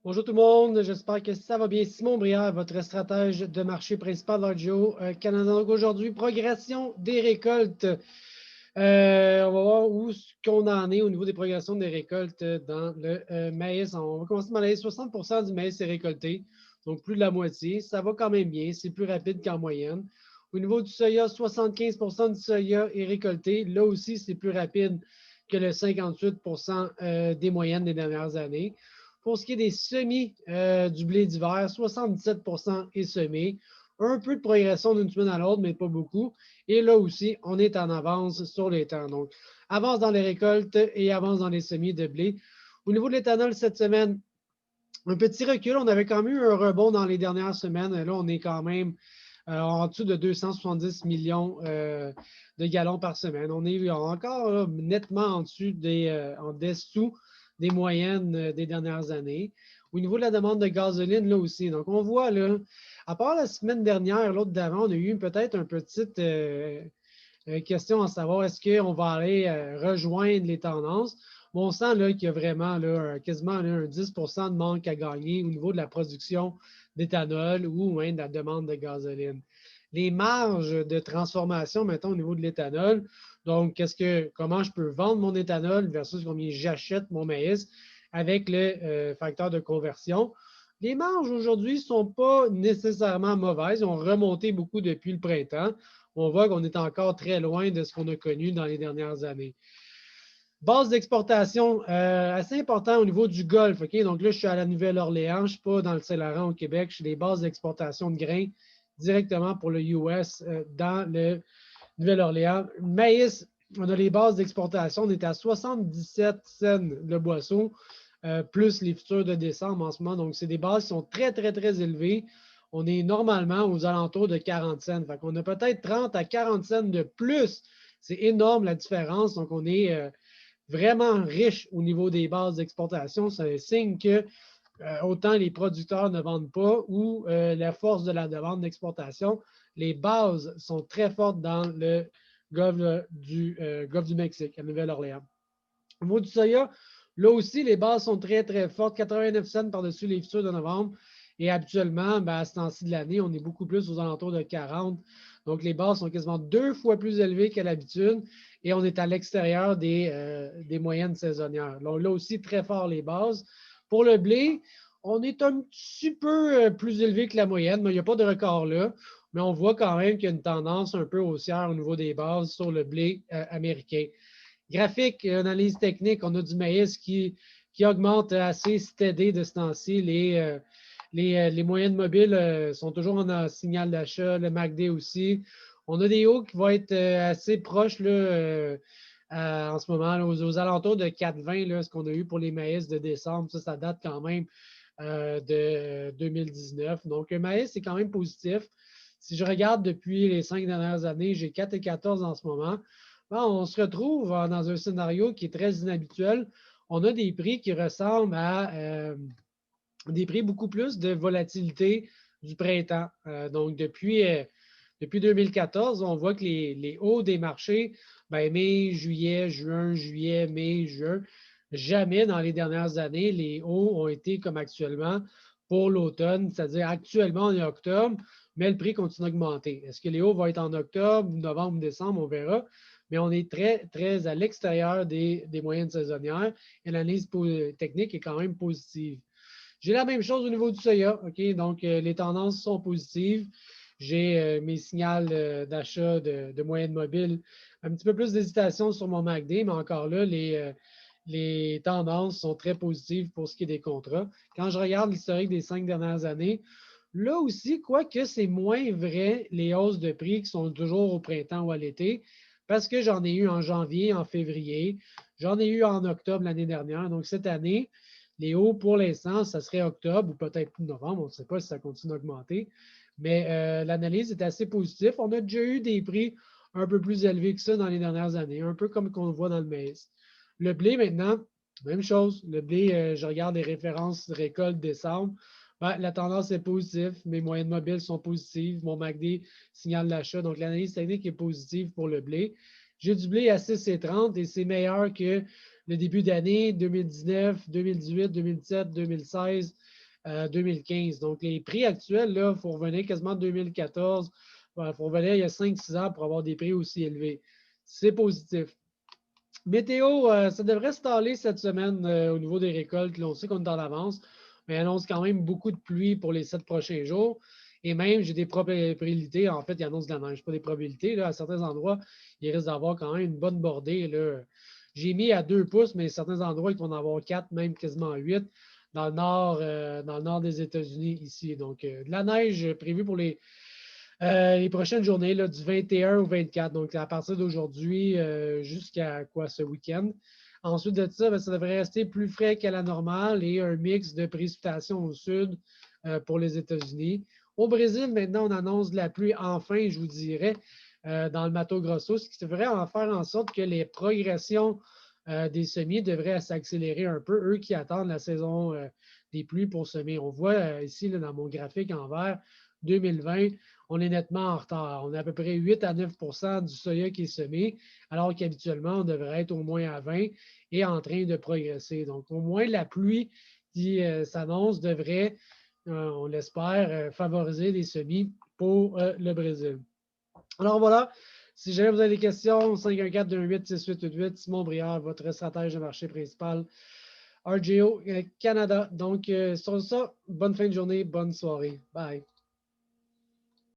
Bonjour tout le monde, j'espère que ça va bien. Simon Brière, votre stratège de marché principal d'Agio Canada. Donc aujourd'hui, progression des récoltes. On va voir où qu'on en est au niveau des progressions des récoltes dans le maïs. On va commencer par les 60% du maïs est récolté, donc plus de la moitié. Ça va quand même bien, c'est plus rapide qu'en moyenne. Au niveau du soya, 75% du soya est récolté. Là aussi, c'est plus rapide que le 58% des moyennes des dernières années. Pour ce qui est des semis du blé d'hiver, 77% est semé. Un peu de progression d'une semaine à l'autre, mais pas beaucoup. Et là aussi, on est en avance sur les temps. Donc, avance dans les récoltes et avance dans les semis de blé. Au niveau de l'éthanol, cette semaine, un petit recul. On avait quand même eu un rebond dans les dernières semaines. Là, on est quand même en dessous de 270 millions de gallons par semaine. On est encore là, nettement en dessous des moyennes des dernières années. Au niveau de la demande de gasoline, là aussi. Donc, on voit, là, à part la semaine dernière, l'autre d'avant, on a eu peut-être une petite question à savoir est-ce qu'on va aller rejoindre les tendances. Bon, on sent qu'il y a vraiment là, quasiment là, un 10 de manque à gagner au niveau de la production d'éthanol ou même de la demande de gasoline. Les marges de transformation, mettons, au niveau de l'éthanol, donc comment je peux vendre mon éthanol versus combien j'achète mon maïs avec le facteur de conversion. Les marges aujourd'hui ne sont pas nécessairement mauvaises. Ils ont remonté beaucoup depuis le printemps. On voit qu'on est encore très loin de ce qu'on a connu dans les dernières années. Base d'exportation, assez important au niveau du Golfe. OK? Donc là, je suis à la Nouvelle-Orléans. Je ne suis pas dans le Saint-Laurent au Québec. Je suis les bases d'exportation de grains directement pour le US dans le Nouvelle-Orléans. Maïs, on a les bases d'exportation. On est à 77 cents le boisseau, plus les futurs de décembre en ce moment. Donc, c'est des bases qui sont très, très, très élevées. On est normalement aux alentours de 40 cents. Fait qu'on a peut-être 30 à 40 cents de plus. C'est énorme la différence. Donc, on est vraiment riche au niveau des bases d'exportation. C'est un signe que autant les producteurs ne vendent pas ou la force de la demande d'exportation, les bases sont très fortes dans le golfe du Mexique, à Nouvelle-Orléans. Au niveau du soya, là aussi, les bases sont très, très fortes. 89 cents par-dessus les futurs de novembre. Et habituellement, à ce temps-ci de l'année, on est beaucoup plus aux alentours de 40. Donc, les bases sont quasiment 2 fois plus élevées qu'à l'habitude et on est à l'extérieur des moyennes saisonnières. Donc, là aussi, très fort les bases. Pour le blé, on est un petit peu plus élevé que la moyenne, mais il n'y a pas de record là. Mais on voit quand même qu'il y a une tendance un peu haussière au niveau des bases sur le blé américain. Graphique, analyse technique, on a du maïs qui augmente assez steady de ce temps-ci. Les moyennes mobiles sont toujours en signal d'achat, le MACD aussi. On a des hauts qui vont être assez proches là, en ce moment, là, aux alentours de 4,20, ce qu'on a eu pour les maïs de décembre. Ça date quand même de 2019. Donc, le maïs, c'est quand même positif. Si je regarde depuis les 5 dernières années, j'ai 4,14 en ce moment. Bon, on se retrouve dans un scénario qui est très inhabituel. On a des prix qui ressemblent à des prix beaucoup plus de volatilité du printemps. Donc, depuis 2014, on voit que les hauts des marchés, mai, juillet, juin, juillet, mai, juin, jamais dans les dernières années, les hauts ont été comme actuellement pour l'automne, c'est-à-dire actuellement on est octobre, mais le prix continue d'augmenter. Est-ce que les hauts vont être en octobre, novembre, décembre, on verra, mais on est très, très à l'extérieur des moyennes saisonnières et l'analyse technique est quand même positive. J'ai la même chose au niveau du soya. OK? Donc, les tendances sont positives. J'ai mes signaux d'achat de moyenne mobile. Un petit peu plus d'hésitation sur mon MACD, mais encore là, les tendances sont très positives pour ce qui est des contrats. Quand je regarde l'historique des 5 dernières années, là aussi, quoique c'est moins vrai, les hausses de prix qui sont toujours au printemps ou à l'été, parce que j'en ai eu en janvier, en février, j'en ai eu en octobre l'année dernière. Donc, cette année, les hauts, pour l'instant, ça serait octobre ou peut-être novembre. On ne sait pas si ça continue d'augmenter. Mais l'analyse est assez positive. On a déjà eu des prix un peu plus élevés que ça dans les dernières années, un peu comme on le voit dans le maïs. Le blé, maintenant, même chose. Le blé, je regarde les références récolte décembre. La tendance est positive. Mes moyennes mobiles sont positives. Mon MACD signale l'achat. Donc, l'analyse technique est positive pour le blé. J'ai du blé à 6,30 et c'est meilleur que le début d'année 2019, 2018, 2017, 2016. 2015. Donc, les prix actuels, il faut revenir quasiment en 2014. Il faut revenir il y a 5-6 ans pour avoir des prix aussi élevés. C'est positif. Météo, ça devrait se staller cette semaine au niveau des récoltes. Là, on sait qu'on est en avance, mais il annonce quand même beaucoup de pluie pour les 7 prochains jours. Et même, j'ai des probabilités. En fait, il annonce de la neige, pas des probabilités. Là, à certains endroits, il risque d'avoir quand même une bonne bordée. Là. J'ai mis à 2 pouces, mais certains endroits, ils vont en avoir 4, même quasiment 8 dans le nord des États-Unis ici. Donc, de la neige prévue pour les prochaines journées là, du 21 au 24, donc à partir d'aujourd'hui jusqu'à quoi ce week-end. Ensuite de ça, bien, ça devrait rester plus frais qu'à la normale et un mix de précipitations au sud pour les États-Unis. Au Brésil, maintenant, on annonce de la pluie enfin, je vous dirais, dans le Mato Grosso, ce qui devrait en faire en sorte que les progressions des semis devraient s'accélérer un peu, eux qui attendent la saison des pluies pour semer. On voit ici là, dans mon graphique en vert, 2020, on est nettement en retard. On a à peu près 8 à 9 du soya qui est semé, alors qu'habituellement, on devrait être au moins à 20 et en train de progresser. Donc, au moins, la pluie qui s'annonce devrait, on l'espère, favoriser les semis pour le Brésil. Alors voilà, si jamais vous avez des questions, 514-28-6888, Simon Briard, votre stratège de marché principal, RGO Canada. Donc, sur ça, bonne fin de journée, bonne soirée. Bye.